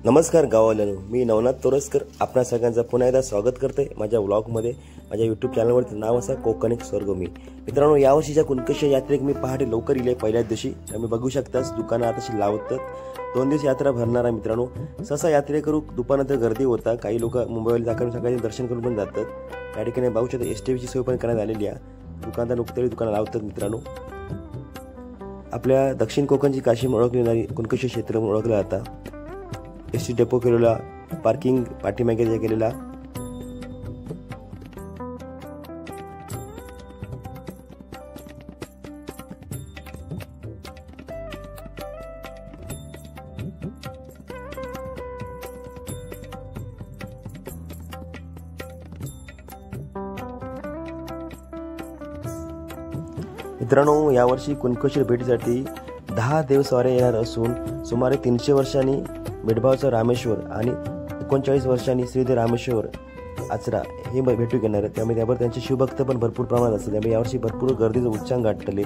नमस्कार गाववाल्यांनो, मी नवनाथ तोरसकर आपणा सगळ्यांचं पुन्हा एकदा स्वागत करते माझ्या व्लॉगमध्ये। माझ्या यूट्यूब चॅनलवरचं नाव असा कोकण एक स्वर्गभूमी। मित्रांनो, यावर्षीच्या कुणकेश्वर यात्रेक मी पहाटे लवकर इले पहिल्याच दिवशी। तुम्ही बघू शकतास दुकानं आताशी लावतात। 2 दिवस यात्रा भरणार आहे मित्रांनो। सहसा यात्रेकरू दुपारनंतर गर्दी होता। काही लोक मुंबईला जाऊन सकाळी दर्शन करून पण जातात। या ठिकाणी बघू शकता एसटीची सोय पण करण्यात आलेली आहे। दुकानदार नुकतरी दुकानं लावतात मित्रांनो। आपल्या दक्षिण कोकणची काशी म्हणून ओळखली जाणारी कुणकेश्वर क्षेत्र म्हणून ओळखलं जातं। एसटी डेपो केलेला, पार्किंग पाठीमागे केलेला। मित्रांनो, यावर्षी कुणकेश्वर भेटीसाठी 10 देवस्वाऱ्या येणार असून सुमारे 300 वर्षांनी मेढबावचं रामेश्वर आणि 39 वर्षांनी श्रीदेव रामेश्वर आचरा हे भेटू घेणार आहेत। त्यामुळे त्यावर त्यांचे शिवभक्त पण भरपूर प्रमाणात असतात। त्यामुळे यावर्षी भरपूर गर्दीचं उच्चांक गाठले।